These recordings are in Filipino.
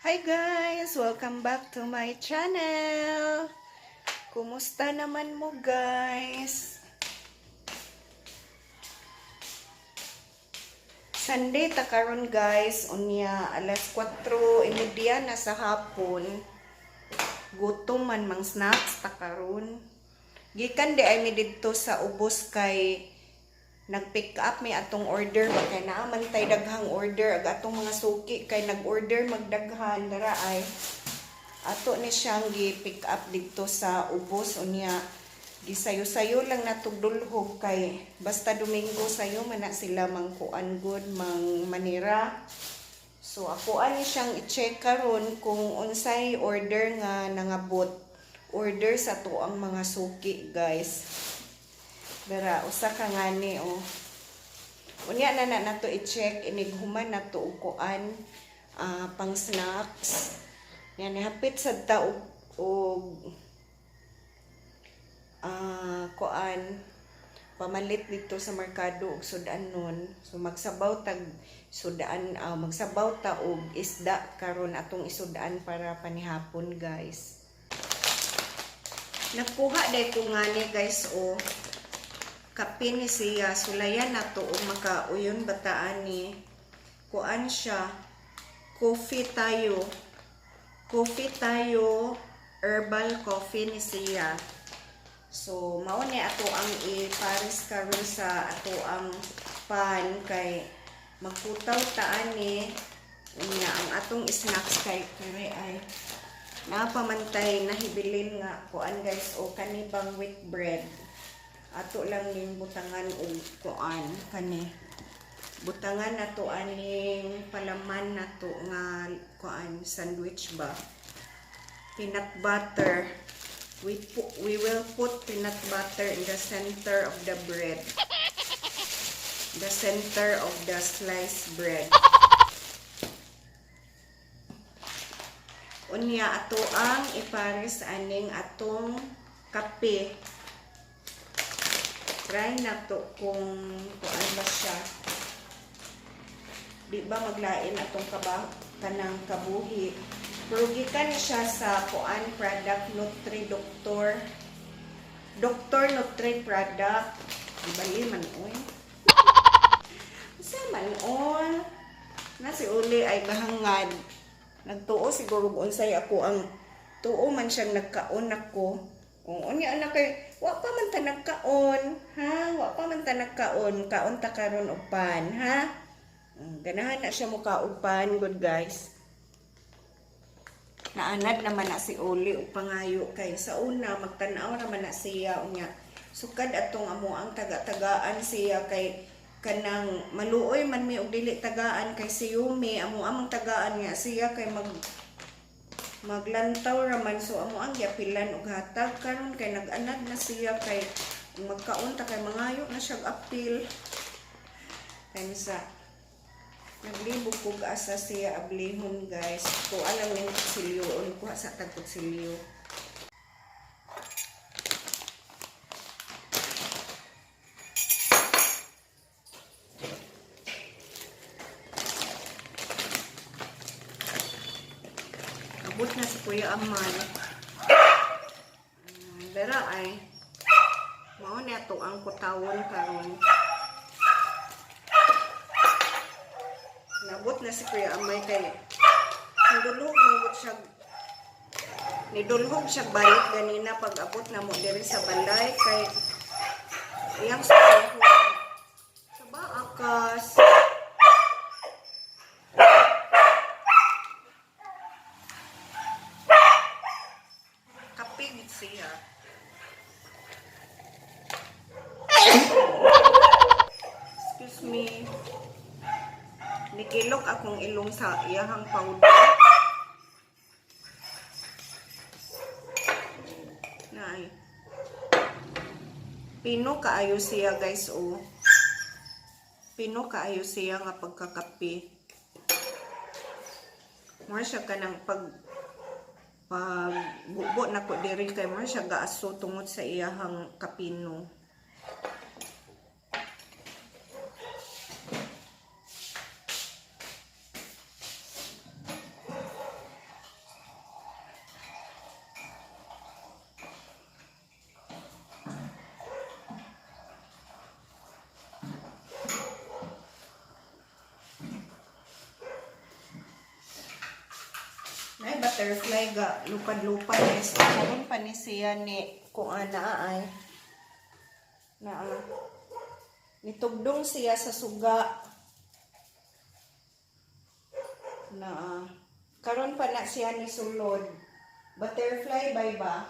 Hi guys! Welcome back to my channel! Kumusta naman mo guys? Sunday ta karon guys, unya alas 4:30 na sa hapon. Gutom man mang snacks ta karon. Gikan di ay mi didto sa ubos kay nag-pick up may atong order ba kay naaman tay daghang order ag atong mga suki kay nag-order magdaghan dara ay ato ni siyang gi-pick up dito sa ubos unya gisayo-sayo lang natugdulhog kay basta Domingo sayo man na sila mangkuan good mang manira. So ako ani siyang i-check karon kung unsay order nga nangabot order sa tuang mga suki guys. Dara usa ka ngani oh. Unya na nato i-check inighuman nato og kuan pang snacks. Yan hapit sad ta og kuan pamalit dito sa merkado og sudan nun. So magsabaw tag sudan magsabaw ta og isda karon atong isudan para panihapon guys. Nakuha day ko ngani guys oh. Kape ni siya, sulayan na to o makauyon bataan ni kuan siya coffee tayo herbal coffee ni siya. So mao ni ato ang ipares karon sa ato ang pan kay magkutaw taan ni unya ang atong snacks kay kare ay napamantay nahibilin nga kuan guys o kanibang wheat bread. Ato lang ning butangan og kuan kani butangan nato aning palaman nato nga kuan sandwich ba peanut butter we will put peanut butter in the center of the bread, the center of the sliced bread. Unya ato ang ipares aning atong kape. Try na to kung kuan ba siya. Di ba maglain atong kanang kabuhi. Pero gikan siya sa kuan product Nutri Doctor Nutri product. Di bali man oy. Sa man on. Na si uli ay bahangad. Nagtuo siguro unsay ako ang tuo man siyang nagkaon ako. Kung unya anak kay wa pa man ta nagkaon, ha? Wa pa man ta nagkaon, kaon ta karon og pan, ha? Ganahan na siya mo kaog pan, good guys. Naanad naman na si Oli og pangayo kay sa una magtan-aw naman na siya unya. Sukad atong amo ang taga-tagaan siya kay kanang maluoy man mi og dili tagaan kay si Yumi amo among tagaan nga siya kay maglantaw raman so amo ang giapilan og hatag karon kay nag-anad na siya kay magkaon ta kay mangayo na siya apil kay sa naglibog kog asa siya ablihon guys ko alam ning kutsilyoon kuha sa tag kutsilyo. Abot na si Kuya Aman. Dara ay mao na to ang kutawon karon. Nabot na si Kuya Amay kay nidulhog mabot siya nidulhog siya balik ganina pag abot na mo diri sa balay kay iyang sa baakas. Kapigit siya. Excuse me. Nikilok akong ilong sa iyahang powder. Nay. Pino kaayo siya guys oh. Pino kaayo siya nga pagkakape. Mo siya kanang pag bubo na ko diri kay mo siya gaaso tungod sa iyahang kapino. butterfly ga lupad-lupad is karon pa ni siya ni kung ana ay na nitugdong siya sa suga na karon pa na siya ni sulod. Butterfly bay ba?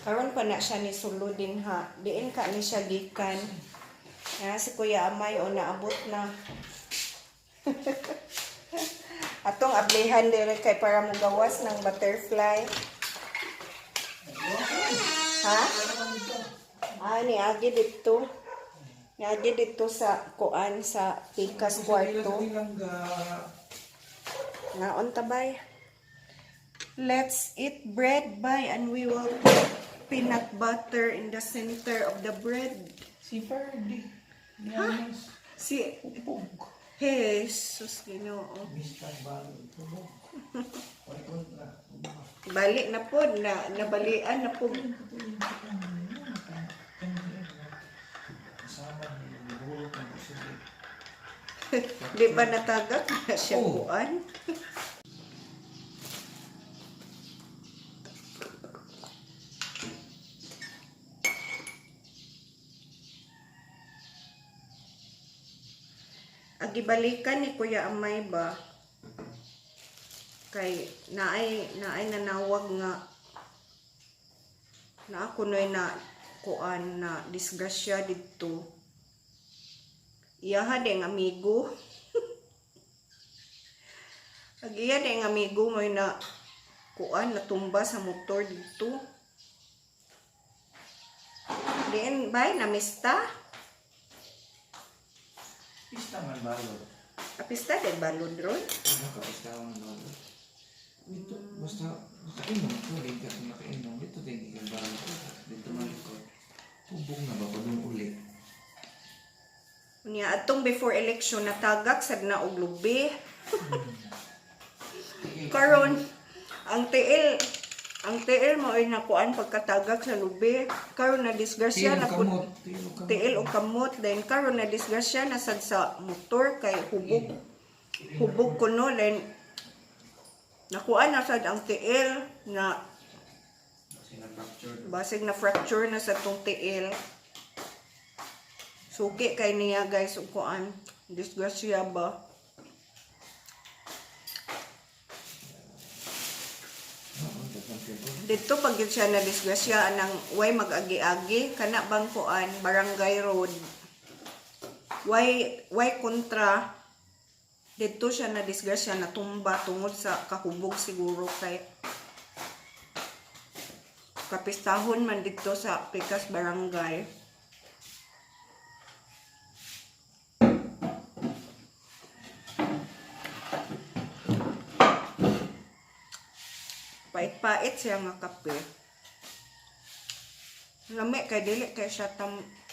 Karon pa na siya ni sulod din ha. Diin ka ni siya gikan. Si Kuya Amay o naabot na. Atong ablihan dire kay para mo gawas ng butterfly. Ha? Niagi dito. Niagi dito sa kuan sa Pikas kwarto. Naon tabay. Let's eat bread by and we will put peanut butter in the center of the bread. Si Ferdy. Ha? Si Jesus, Ginoo. Balik na po, nabalian na po. Di ba natagak na siya buwan? Agibalikan ni Kuya Amay ba kay naay nanawag nga na ako noy na kuan na disgrasya dito. Iyaha ding amigo. Agiya ding amigo mo na kuan natumba sa motor dito. Diin bay namista. Pista man balod. Apista din balod ron? Ano ka, pista man balod? Dito, basta inom ko, di ka makainom. Dito din, ikan barang ko. Dito malikot. Hubog na ba pa doon ulit? Unya, atong before election, natagak sad na og lubi. Karon, ang tiil mo ay nakuan pagkatagak sa lubi. Karon na disgrasya na pud tiil o kamot. Then karon na disgrasya na sad sa motor kay hubog kuno then nakuan na sad ang tiil na basig na fracture na sa tong tiil. Suki kay niya guys ug kuan disgrasya ba. Dito pag yun siya na disgrasya ng way mag-agi-agi kana bang kuan barangay road way kontra dito siya na disgrasya na tumba tungod sa kahubog siguro kay kapistahon man dito sa Pikas barangay. Pait-pait siya nga kape. Lami kay dili kay siya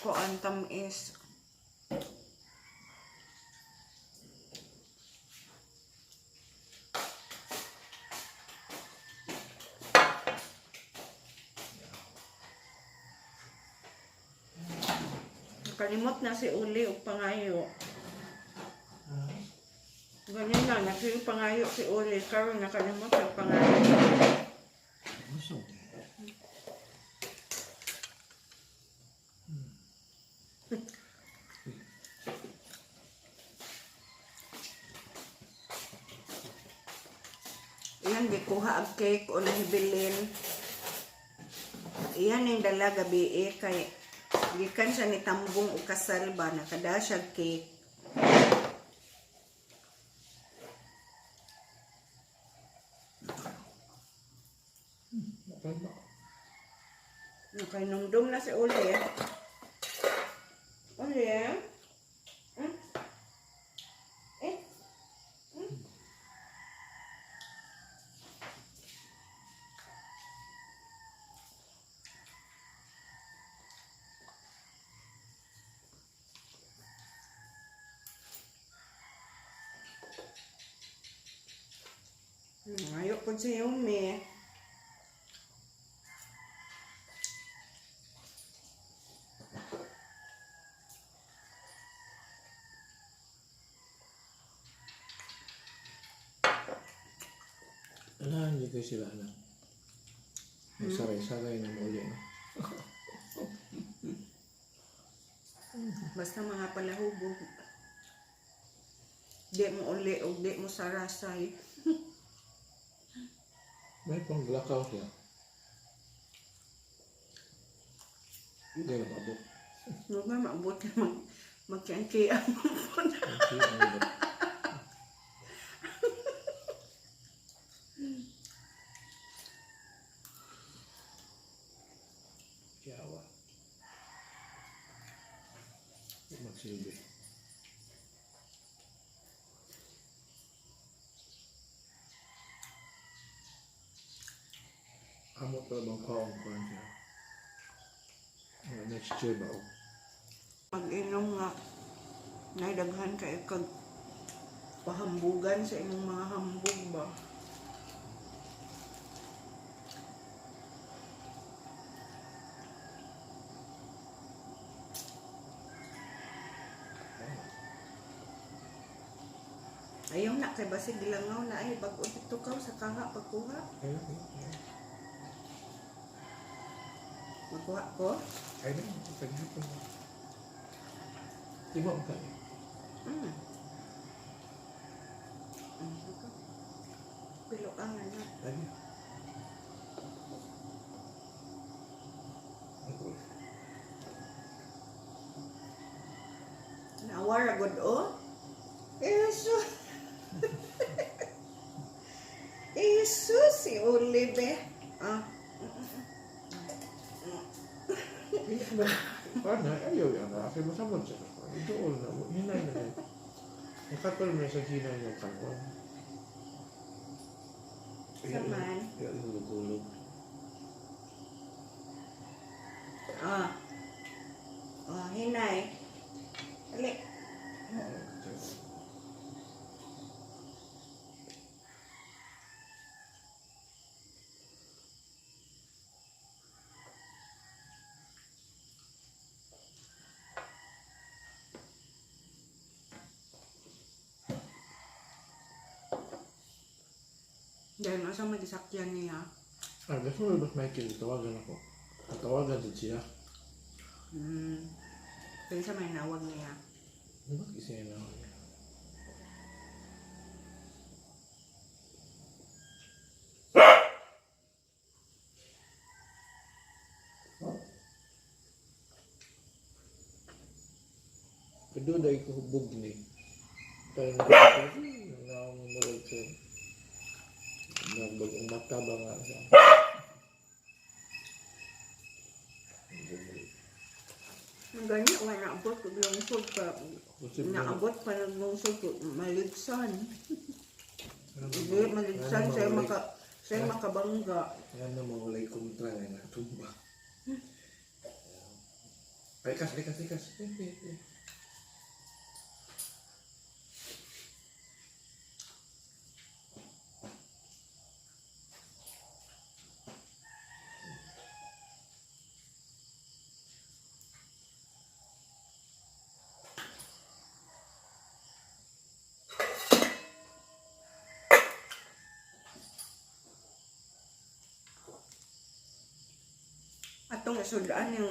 kuan tamis. Nakalimot na si Uli og pangayo. Ganyan na, nagsiyo pangayo si Uli. Karon nakalimot ang pangayo. Busog. Iyan, gikuha ang cake o nahibilin. Iyan yung dala gabi kay gikan siya ni tambong o kasal ba, nakada siya cake. Nakainumdum na si Uli. Uli, ayok po si Yumi. Hindi kayo sila na. Saray-saray na muli. No? Basta mga palahubog. Di mo uli o di mo sarasay. May pang blackout ya. Hindi na mabok. Huwag nga maabot ka magkiang-kiang mo po na. Jawa. Magsilbi. Amo pa bang kaong kuhan siya? Next year ba? Mag-inom nga. Naidaghan ka ikag pahambugan sa imong mga hambog ba? Ayaw na kay basig gilangaw na ay bag-o dito ka sa kaha pagkuha. Magkuha ko? Ay, pagkuha ko. Di mo ang kaya? Pilo ka nga na. Ay. Nawara good o? Jesus! Jesus, si Olive. Paano? Ayaw yan. Kasi masamod siya. Ito all na. Hinay na rin. Nakatol mo sa hinay ng kalwan. Saman. Kaya hulog-hulog. Hinay. Ali. Dahil nasa magisakyan niya. Gusto mo ba Michael? Tawagan ako. Tawagan din siya. Kaya sa may nawag niya. Ano ba kasi na ako? Kedua dari ko hubog ni. Parang nakamulog ko. Nagbagong mata ba nga siya? Ang ganyan, wala naabot ko lungsod pa. Naabot pa ng lungsod ko, maligsan. Hindi, maligsan sa'yo makabangga. Yan na mawalay kontra na natumba. Likas. Atong isudaan yung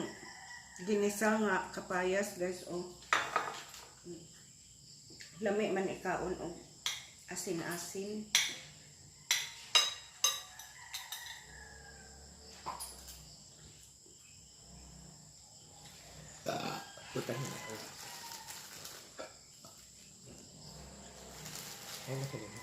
ginisa nga kapayas, guys, o. Lami man ikaon, o. Asin-asin. Putang na. Ay, nakalala.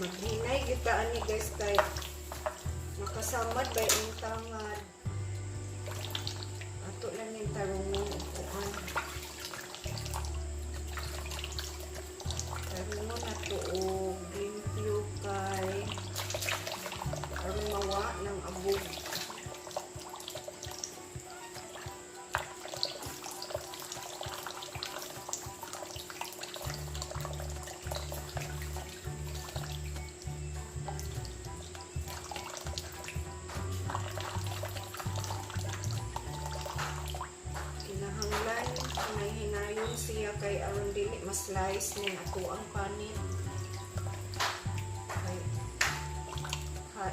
Maghinay kita ani guys kay makasamad ba yung tangad. Ato lang yung tarungon upuan. Tarungon na to o limpyo kay aron mawa ng abog. Kinahanglan may hinayon siya kay aron dili ma-slice ning ato ang panin. Kay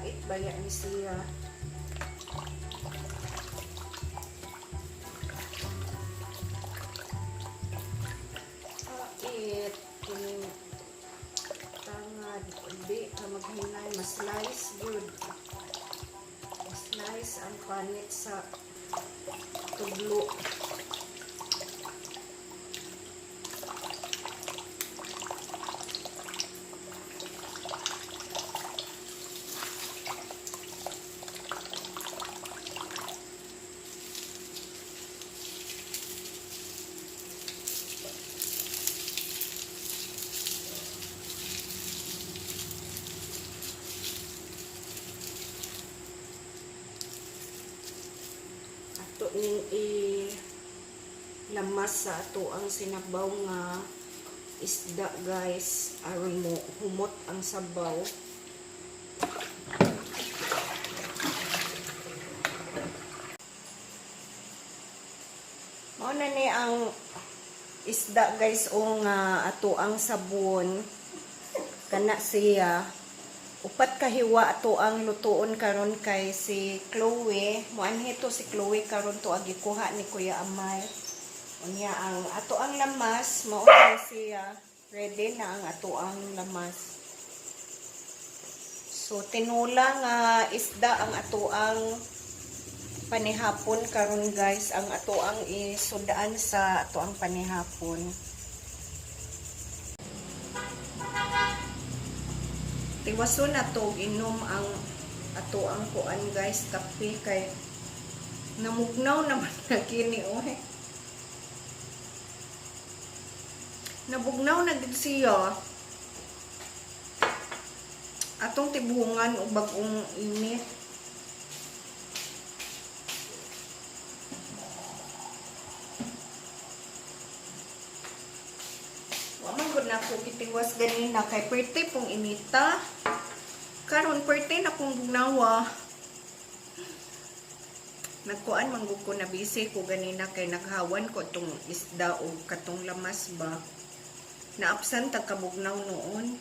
hait baya ni siya. Hait kining tangad di ka maghinay ma-slice good. Ma-slice ang panit sa tublo. Ato ning lamas sa ato ang sinabaw nga isda guys aron mo humot ang sabaw. Mao na ni ang isda guys o nga ato ang sabon kana siya. Upat kahiwa ato ang lutuon karon kay si Chloe. Muanhi to si Chloe karon to agi kuha ni Kuya Amay. Unya ang ato ang lamas, mao na siya. Ready na ang ato ang lamas. So tinula nga isda ang ato ang panihapon karon guys. Ang ato ang isudaan sa ato ang panihapon. Tiwaso na to inom ang ato ang kuan guys kape kay namugnaw naman na kini oy. Nabugnaw na gid siya. Atong tibungan og bag-ong init. Gud na ako gitiwas ganina kay perte pong inita. Karon perte na kong bugnawa. Nagkuan manggug ko na busy ko ganina kay naghawan ko tong isda o katong lamas ba. Naapsan tag kabugnaw noon.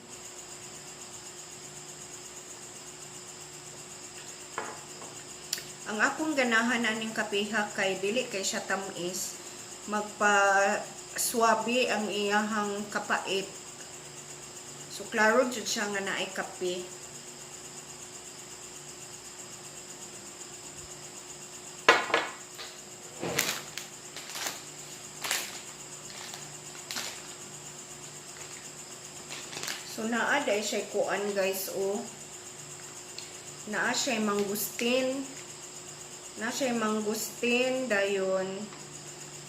Ang akong ganahan aning kapiha kay dili kay siya tamis. Swabe ang iyahang kapait. So klaro jud siya nga naay kape. So naa day siya kuan guys o. Naa siya mangustin. Naa siya mangustin dayon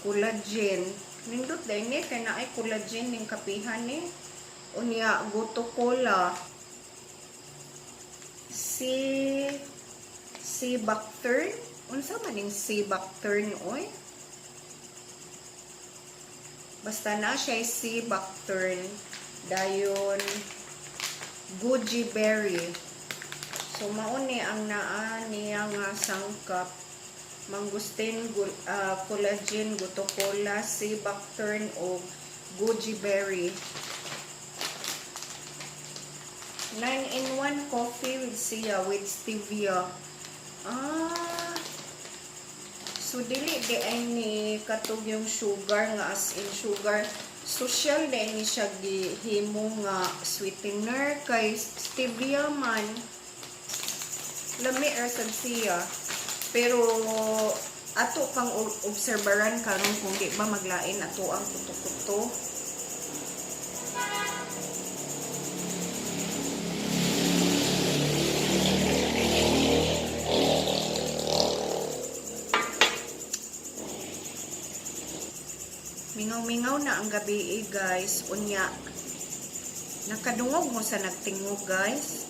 collagen. Nindot day ni kay naay collagen ning kapihan ni. Unya goto cola. Si Bactern. Unsa man ning si Bactern oy? Basta na siya si Bactern. Dayon goji berry. So mao ni ang naa niya nga sangkap. Mangustin, collagen, goto cola, sea buckthorn o goji berry. 9-in-1 coffee with siya with stevia. So dili di ay ni katog yung sugar nga as in sugar. Social di ni siya gihimo nga sweetener kay stevia man. Lami sad siya. Pero ato pang obserbaran karon kung di ba maglain ato ang kuto-kuto. Mingaw-mingaw na ang gabi guys. Unya, nakadungog mo sa nagtingog guys.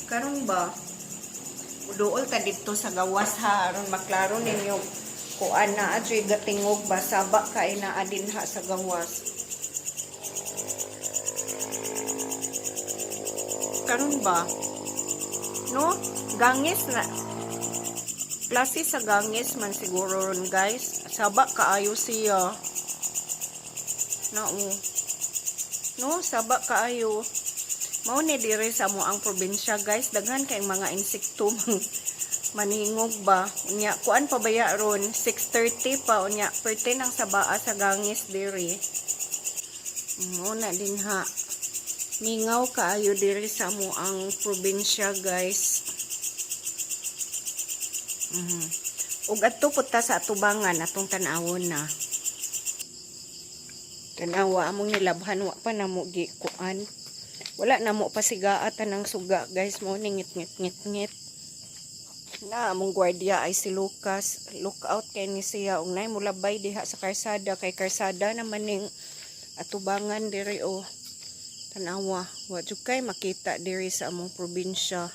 Karon ba? Uduol ta dito sa gawas ha. Aron maklaro ninyo kuan na adri gatingog ba. Saba kay na adin ha sa gawas. Karon ba? No? Gangis na. Klase sa gangis man siguro ron guys. Saba kaayo siya. No, saba kaayo. Mao ni dire sa mo ang probinsya guys. Daghan kay mga insekto maningog ba. Unya kuan pa baya ron 6:30 pa unya perte nang sabaa sa gangis dire. Mo na din ha. Mingaw kaayo dire sa mo ang probinsya guys. Ug adto punta sa atubangan atong tan-awon na. Tanawa among nilabhan wa pa na mo gikuan. Wala na mo pasigaatan ng suga guys mo ningit-ngit-ngit. Na among gwardiya ay si Lucas. Look out kay ni siya ug nay mulabay diha sa karsada kay karsada naman ning atubangan diri o. Tanawa wa jud kay makita diri sa among probinsya.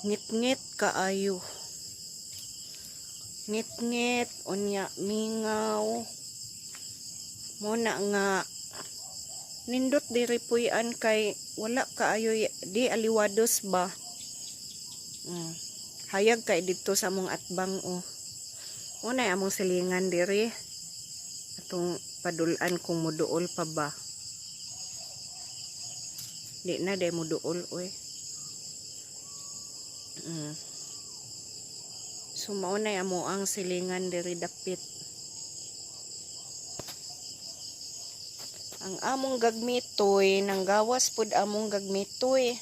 Ngit-ngit kaayo. Ngit-ngit unya mingaw. Muna nga nindot diri puy-an kay wala kaayo di aliwados ba. Hayag kay dito sa among atbang o. Unay among silingan diri. Atong padulan kung muduol pa ba. Di na day muduol oy. So maunay amo ang silingan diri dapit. Ang among gagmitoy nang gawas pud among gagmitoy.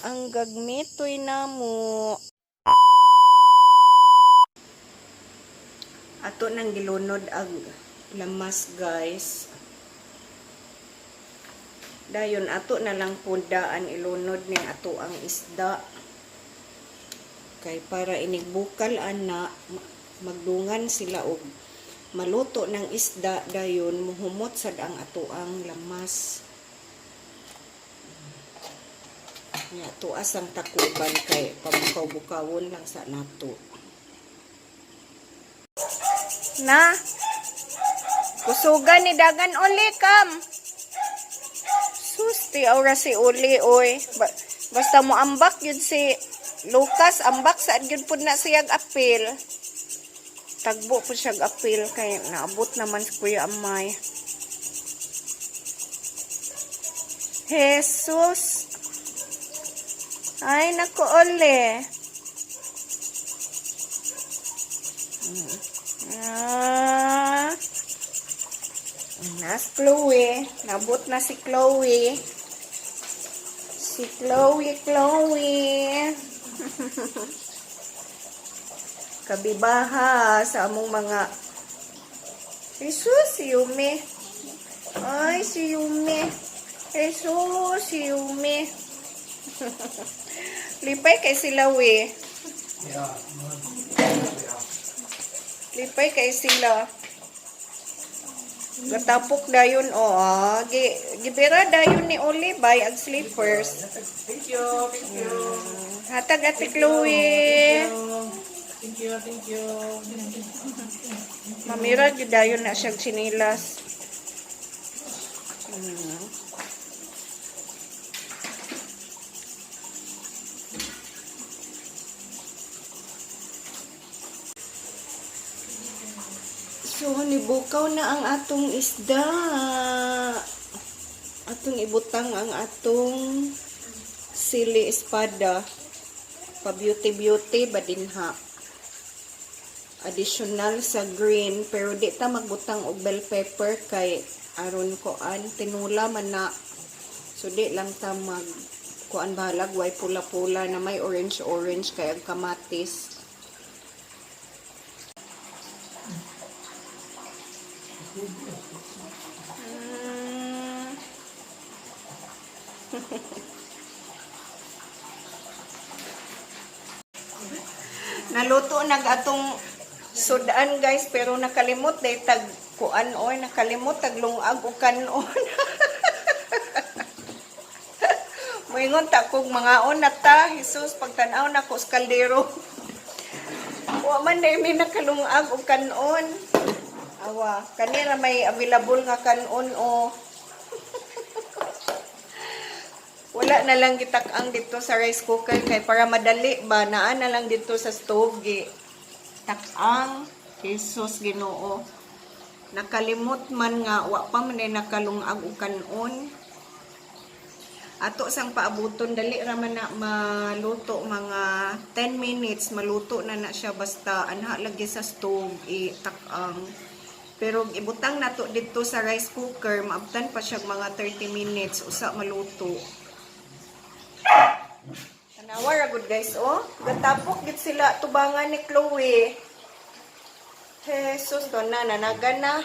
Ang gagmitoy namo ato nang gilunod ang lamas guys. Dayon ato na lang pudaan ilunod ning ato ang isda. Kay para inigbukal ana magdungan sila og maluto ng isda dayon muhumot sad ang ato ang lamas. Ya tuas ang takuban kay pabukaw-bukawon lang sa nato. Na kusugan ni dagan uli kam. Susti aura si uli oy. Basta mo ambak yun si Lucas, ambak saan yun po na siyag apil. Tagbo po siyag apil kay naabot naman si Kuya Amay. Jesus! Ay, naku uli. Nas Chloe. Nabot na si Chloe. Si Chloe. Kabibaha sa among mga Jesus, si Yumi. Ay, si Yumi. Jesus, si Yumi. Lipay kay sila we. Lipay kay sila. Gatapok dayon o gibera dayon ni Oli bay ag slippers. Thank you. Hatag ati Chloe. Thank you. Mamira jud dayon na siyang sinilas. So, nibukaw na ang atong isda. Atong ibutang ang atong sili espada. Pa-beauty ba din ha. Additional sa green. Pero di ta magbutang og bell pepper kay aron koan. Tinula man na. So, di lang ta mag kuan bahalag. Way pula-pula na may orange-orange kay ang kamatis. Naluto nag atong Sudaan guys, pero nakalimot day tag kuan oy, nakalimot tag lungag o kanon. Moingon ta kog mga on na ta, Jesus, pagtanaw na ko sa kaldero. Wa man day may nakalungag o kanon. Awa, kanira may available nga kanon o. Wala na lang gitak-ang dito sa rice cooker kay para madali ba naa na lang dito sa stove gi tak-ang. Jesus Ginoo. Nakalimot man nga wa pa man ay nakalungag og kanon. Ato sang paabuton dali ra man na maluto mga 10 minutes maluto na na siya basta anha lagi sa stove itak-ang. Pero ibutang nato dito sa rice cooker maabtan pa siya mga 30 minutes usa maluto. Tanawa ra gud guys oh. Gatapok gid sila tubangan ni Chloe. Jesus do na nanaga na.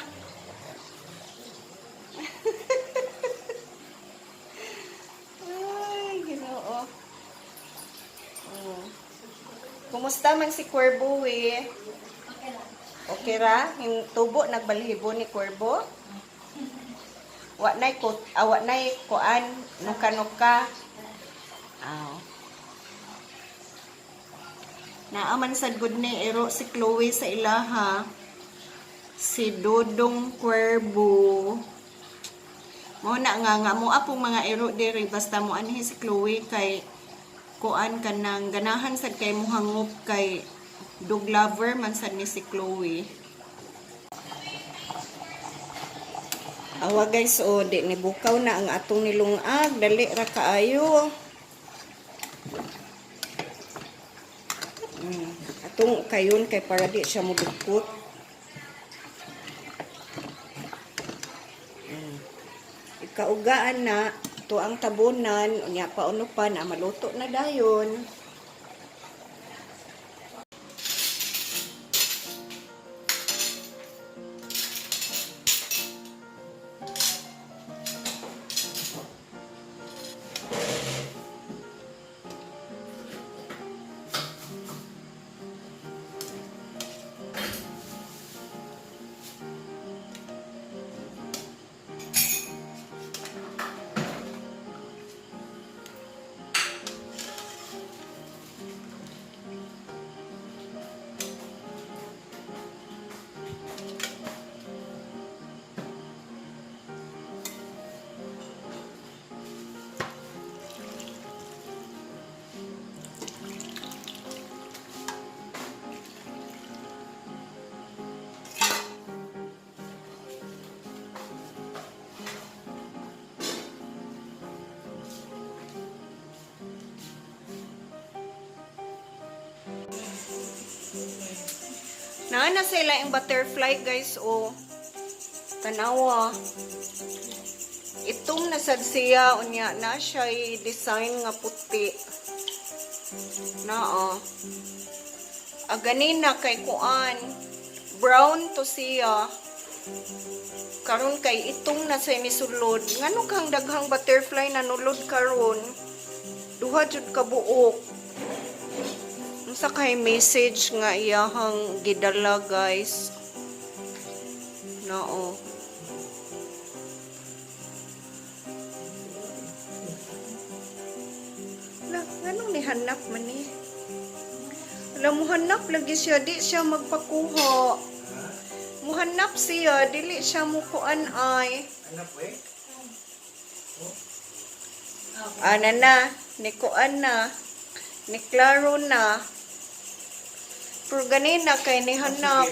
Ay, Ginoo. Kumusta man si Cuervo eh? Okay ra? Yung tubo nagbalihibo ni Cuervo? Wa nay kuan nuka-nuka. Aw. Naaman sad gud ni ero si Chloe sa ilaha. Si Dodong Cuervo. Mo na nga mo apong mga ero diri basta mo anhi si Chloe kay kuan kanang ganahan sad kay mo hangop kay dog lover man sad ni si Chloe. Awa guys, oh, di ni bukaw na ang atong nilungag, dali ra kaayo. Atong kayon kay para di siya mudukot. Ikaugaan na to ang tabunan unya pauno pa na maluto na dayon. Na sila yung butterfly guys oh. Tanawa. Itong nasad siya unya na siya design nga puti. Na oh. Ganina kay kuan. Brown to siya. Karon kay itong nasa ni sulod. Ngano kang daghang butterfly na nulod karon? Duha jud ka buok. Sa kay message nga iyahang gidala guys. Nao. Nganong ni hanap man ni? Alam mo hanap lagi siya di siya magpakuha. Muhanap siya dili siya mo kuan ay. Hanap eh? Ana na ni kuan na. Ni klaro na. Pero ganina kay ni hanap.